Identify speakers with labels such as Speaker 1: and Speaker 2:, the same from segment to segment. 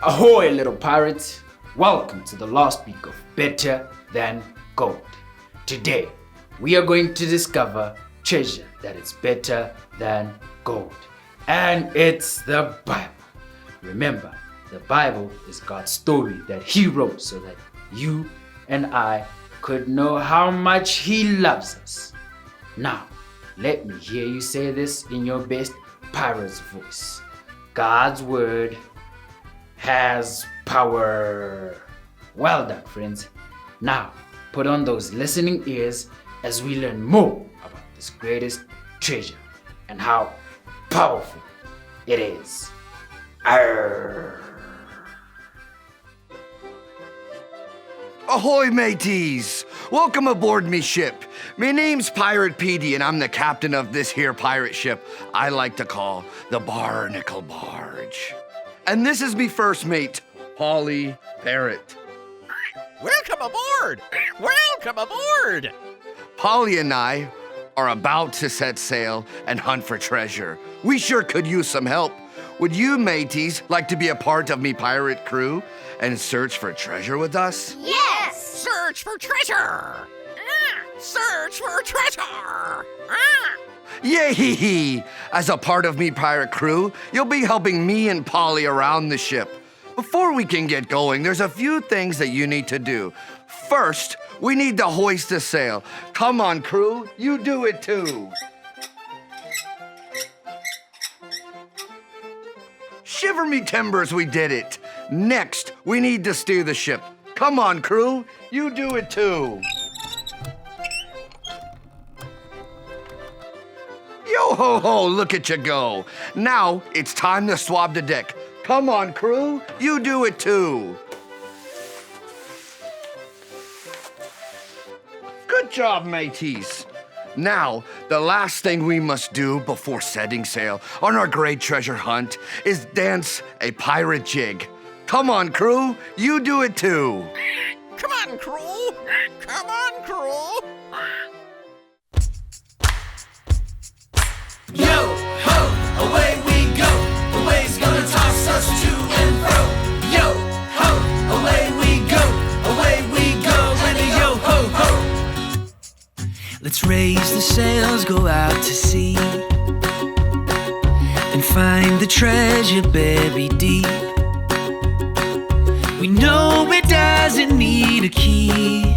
Speaker 1: Ahoy, little pirates! Welcome to the last week of Better Than Gold. Today, we are going to discover treasure that is better than gold. And it's the Bible. Remember, the Bible is God's story that He wrote so that you and I could know how much He loves us. Now, let me hear you say this in your best pirate's voice. God's word has power. Well done, friends. Now, put on those listening ears as we learn more about this greatest treasure and how powerful it is. Arr.
Speaker 2: Ahoy, mateys! Welcome aboard me ship. Me name's Pirate Petey, and I'm the captain of this here pirate ship I like to call the Barnacle Barge. And this is me first mate, Polly Parrot.
Speaker 3: Welcome aboard! Welcome aboard!
Speaker 2: Polly and I are about to set sail and hunt for treasure. We sure could use some help. Would you, mateys, like to be a part of me pirate crew and search for treasure with us?
Speaker 4: Yes!
Speaker 3: Search for treasure! Search for treasure!
Speaker 2: Yay! As a part of me pirate crew, you'll be helping me and Polly around the ship. Before we can get going, there's a few things that you need to do. First, we need to hoist the sail. Come on, crew, you do it too. Shiver me timbers, we did it. Next, we need to steer the ship. Come on, crew, you do it too. Yo ho ho, look at you go. Now it's time to swab the deck. Come on, crew, you do it too. Good job, mateys. Now, the last thing we must do before setting sail on our great treasure hunt is dance a pirate jig. Come on, crew, you do it too.
Speaker 3: Come on, crew! Come on, crew!
Speaker 5: Yo, ho, away we go. The wave's gonna toss us to and fro. Yo, ho, away we go. Away we go. And a yo, ho, ho.
Speaker 6: Let's raise the sails, go out to sea, and find the treasure buried deep. We know it doesn't need a key.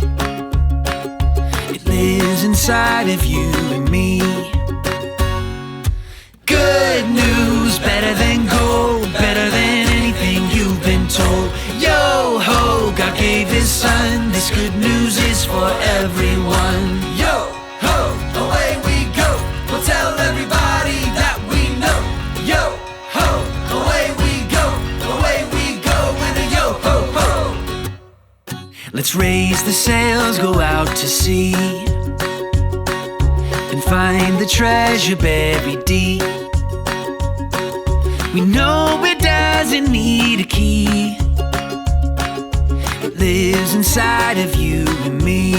Speaker 6: It lives inside of you and me. Good news, better than gold, better than anything you've been told. Yo ho, God gave His Son. This good news is for everyone.
Speaker 5: Yo, ho, away we go. We'll tell everybody that we know. Yo, ho, away we go. Away we go. And a yo, ho, ho.
Speaker 6: Let's raise the sails, go out to sea, and find the treasure buried deep. We know it doesn't need a key. It lives inside of you and me.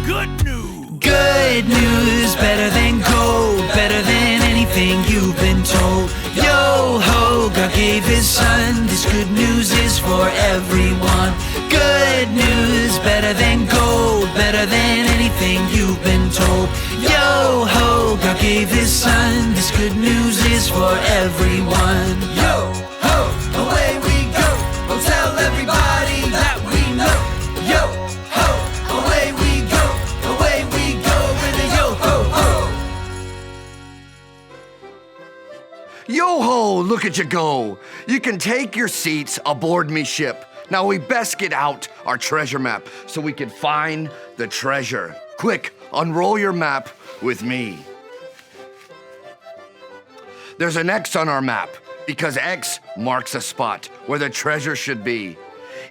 Speaker 3: Good news!
Speaker 6: Good news, better than gold, better than anything you've been told. Yo ho, God gave His Son. This good news is for everyone. Good news, better than gold, better than anything you've been told. Yo ho, God gave His Son. This good news is for everyone.
Speaker 5: Yo, ho, away we go. We'll tell everybody that we know. Yo, ho, away we go. Away we go. And a yo, ho, ho.
Speaker 2: Yo ho, look at you go. You can take your seats aboard me ship. Now we best get out our treasure map so we can find the treasure. Quick, unroll your map with me. There's an X on our map because X marks a spot where the treasure should be.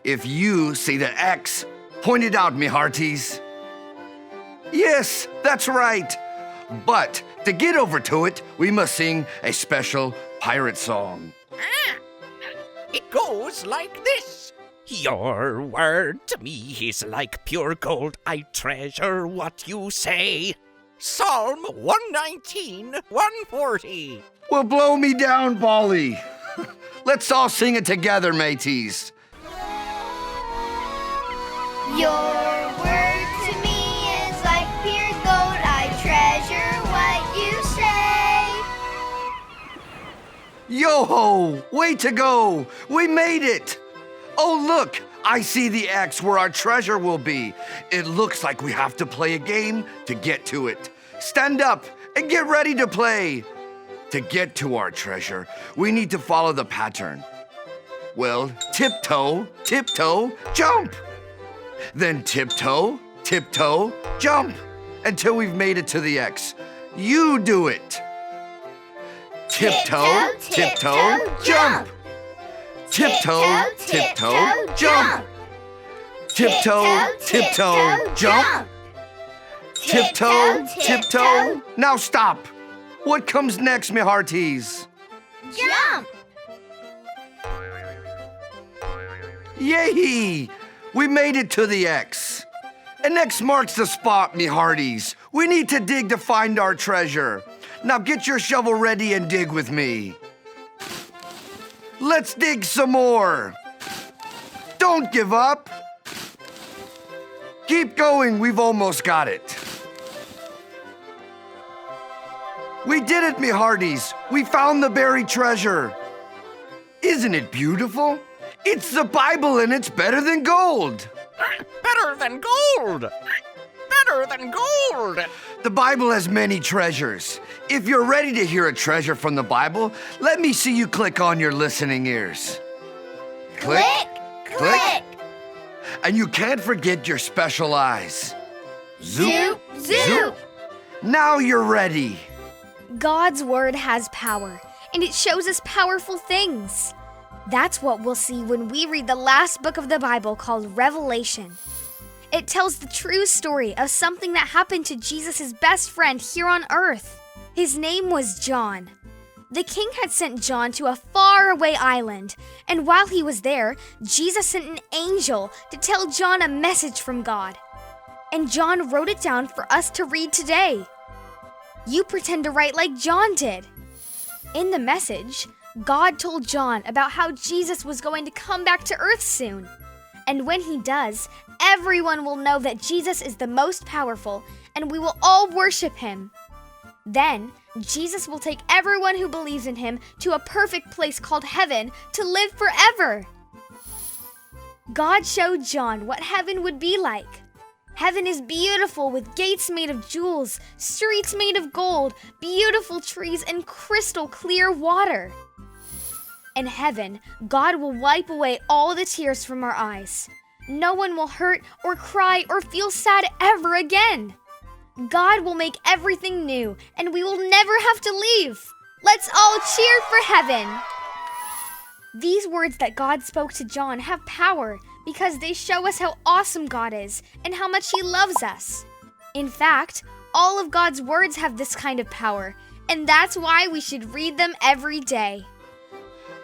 Speaker 2: If you see the X, point it out, me hearties. Yes, that's right. But to get over to it, we must sing a special pirate song.
Speaker 3: It goes like this. Your word to me is like pure gold. I treasure what you say. Psalm 119, 140.
Speaker 2: Well, blow me down, Polly. Let's all sing it together, mateys.
Speaker 4: Your word to me is like pure gold. I treasure what you say.
Speaker 2: Yo-ho! Way to go! We made it! Oh, look! I see the X where our treasure will be. It looks like we have to play a game to get to it. Stand up and get ready to play. To get to our treasure, we need to follow the pattern. Well, tiptoe, tiptoe, jump. Then tiptoe, tiptoe, jump until we've made it to the X. You do it. Tiptoe, tiptoe, jump. Tiptoe, tiptoe, jump. Tiptoe, tiptoe, jump. Tiptoe, tiptoe. Now stop. What comes next, me hearties?
Speaker 4: Jump!
Speaker 2: Yay! We made it to the X. And X marks the spot, me hearties. We need to dig to find our treasure. Now get your shovel ready and dig with me. Let's dig some more. Don't give up. Keep going, we've almost got it. We did it, me hearties. We found the buried treasure. Isn't it beautiful? It's the Bible and it's better than gold.
Speaker 3: Better than gold! Better than gold!
Speaker 2: The Bible has many treasures. If you're ready to hear a treasure from the Bible, let me see you click on your listening ears.
Speaker 4: Click, click.
Speaker 2: And you can't forget your special eyes.
Speaker 4: Zoop, zoop.
Speaker 2: Now you're ready.
Speaker 7: God's word has power, and it shows us powerful things. That's what we'll see when we read the last book of the Bible called Revelation. It tells the true story of something that happened to Jesus' best friend here on earth. His name was John. The king had sent John to a faraway island, and while he was there, Jesus sent an angel to tell John a message from God. And John wrote it down for us to read today. You pretend to write like John did. In the message, God told John about how Jesus was going to come back to earth soon. And when he does, everyone will know that Jesus is the most powerful, and we will all worship him. Then, Jesus will take everyone who believes in him to a perfect place called heaven to live forever. God showed John what heaven would be like. Heaven is beautiful with gates made of jewels, streets made of gold, beautiful trees, and crystal clear water. In heaven, God will wipe away all the tears from our eyes. No one will hurt or cry or feel sad ever again. God will make everything new, and we will never have to leave. Let's all cheer for heaven. These words that God spoke to John have power because they show us how awesome God is and how much he loves us. In fact, all of God's words have this kind of power, and that's why we should read them every day.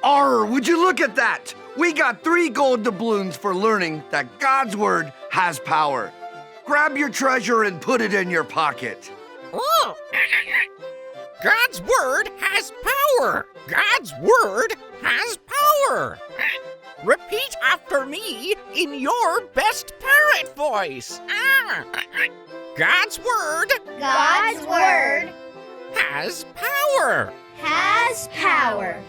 Speaker 2: Would you look at that? We got 3 gold doubloons for learning that God's word has power. Grab your treasure and put it in your pocket.
Speaker 3: Oh. God's word has power! God's word has power! Repeat after me in your best parrot voice. God's word has power!
Speaker 4: Has power.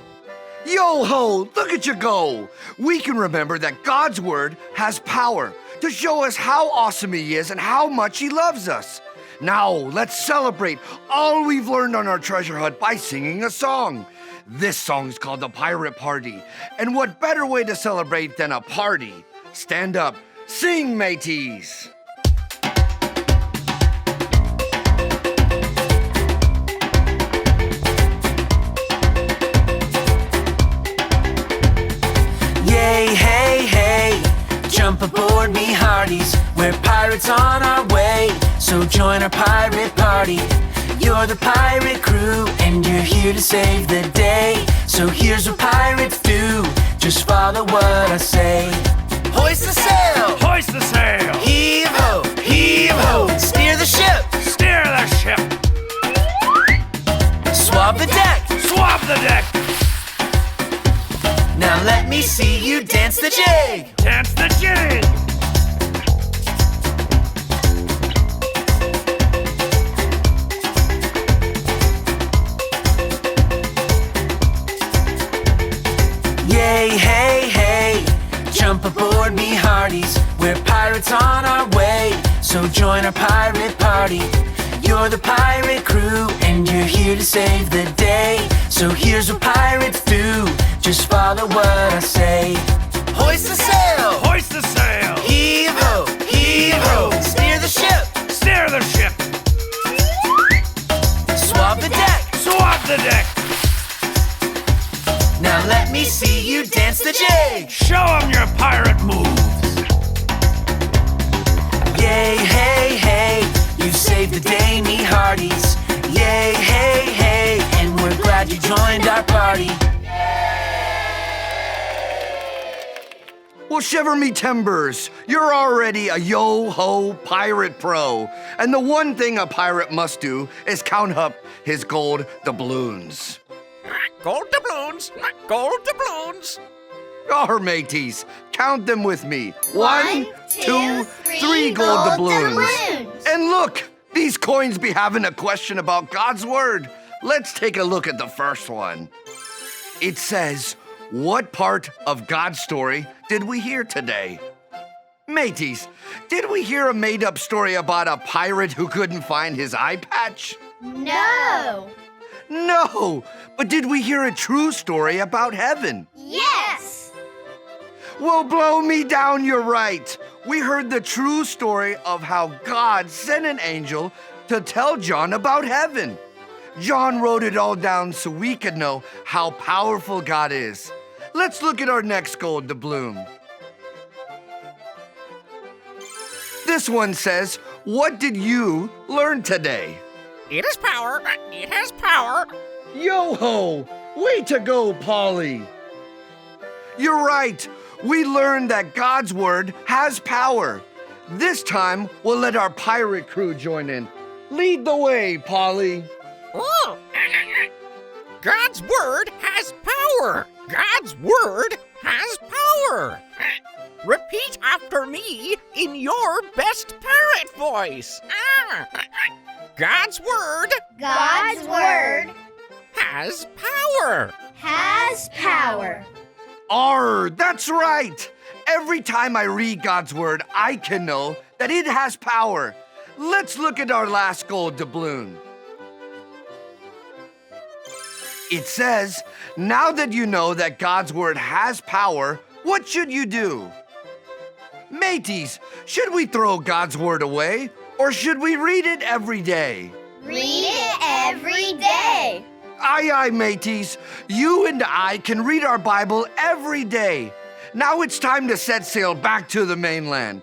Speaker 2: Yo-ho, look at you go. We can remember that God's word has power to show us how awesome he is and how much he loves us. Now, let's celebrate all we've learned on our treasure hunt by singing a song. This song is called The Pirate Party. And what better way to celebrate than a party? Stand up, sing, mateys.
Speaker 6: Yay, hey, hey, jump aboard me hearties. We're pirates on our way, so join our pirate party. You're the pirate crew, and you're here to save the day. So here's what pirates do, just follow what I say. Hoist the sail!
Speaker 3: Hoist the sail!
Speaker 6: Heave ho! Heave ho! Steer the ship!
Speaker 3: Steer the ship!
Speaker 6: Swab the deck!
Speaker 3: Swab the deck!
Speaker 6: Now let me see you dance the jig.
Speaker 3: Dance the jig!
Speaker 6: Yay, hey, hey, jump aboard me hearties. We're pirates on our way, so join our pirate party. You're the pirate crew, and you're here to save the day. So here's what pirates do, just follow what I say. Hoist the sail!
Speaker 3: Hoist the sail!
Speaker 6: Heave ho, heave ho! Steer the ship!
Speaker 3: Steer the ship!
Speaker 6: Swab the deck!
Speaker 3: Swab the deck!
Speaker 6: Now let me see you dance the jig!
Speaker 3: Show 'em your pirate moves!
Speaker 6: Yay, hey, hey, you saved the day, me hearties. Yay, hey, hey, and we're glad you joined our party.
Speaker 2: Well, shiver me timbers. You're already a yo-ho pirate pro. And the one thing a pirate must do is count up his gold doubloons.
Speaker 3: Gold doubloons! Gold doubloons!
Speaker 2: Our mateys, count them with me.
Speaker 4: One,
Speaker 2: 2,
Speaker 4: two,
Speaker 2: 3
Speaker 4: three
Speaker 2: gold
Speaker 4: gold
Speaker 2: doubloons.
Speaker 4: doubloons.
Speaker 2: And look, these coins be having a question about God's word. Let's take a look at the first one. It says, what part of God's story did we hear today? Mateys, did we hear a made-up story about a pirate who couldn't find his eye patch?
Speaker 4: No.
Speaker 2: No, but did we hear a true story about heaven?
Speaker 4: Yes.
Speaker 2: Well, blow me down, you're right. We heard the true story of how God sent an angel to tell John about heaven. John wrote it all down so we could know how powerful God is. Let's look at our next gold doubloon. This one says, what did you learn today?
Speaker 3: It has power! It has power!
Speaker 2: Yo-ho! Way to go, Polly! You're right. We learned that God's word has power. This time, we'll let our pirate crew join in. Lead the way, Polly.
Speaker 3: Oh. God's word has power! God's word has power! Repeat after me in your best parrot voice. God's word
Speaker 4: God's word
Speaker 3: has power.
Speaker 4: has power.
Speaker 2: That's right. Every time I read God's word, I can know that it has power. Let's look at our last gold doubloon. It says, now that you know that God's word has power, what should you do? Mateys, should we throw God's word away, or should we read it every day?
Speaker 4: Read it every day.
Speaker 2: Aye, aye, mateys. You and I can read our Bible every day. Now it's time to set sail back to the mainland.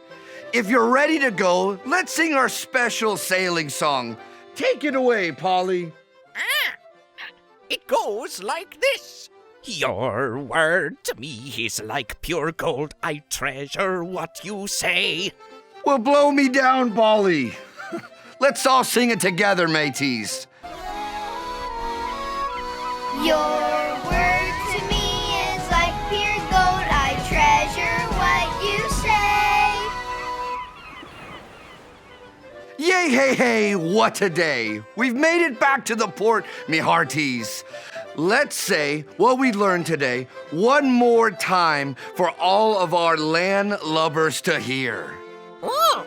Speaker 2: If you're ready to go, let's sing our special sailing song. Take it away, Polly.
Speaker 3: It goes like this. Your word to me is like pure gold. I treasure what you say.
Speaker 2: Well, blow me down, Polly. Let's all sing it together, mateys.
Speaker 4: Your word to me is like pure gold. I treasure what you say.
Speaker 2: Yay, hey, hey, what a day. We've made it back to the port, me hearties. Let's say what we learned today one more time for all of our landlubbers to hear.
Speaker 3: Oh.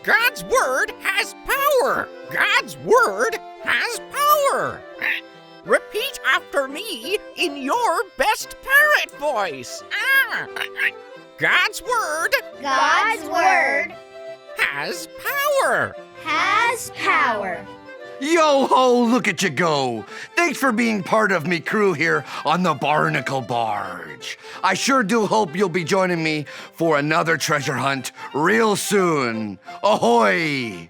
Speaker 3: God's word has power. God's word has power. Repeat after me in your best parrot voice. God's word
Speaker 4: God's word
Speaker 3: has power.
Speaker 4: has power.
Speaker 2: Yo-ho, look at you go. Thanks for being part of me crew here on the Barnacle Barge. I sure do hope you'll be joining me for another treasure hunt real soon. Ahoy!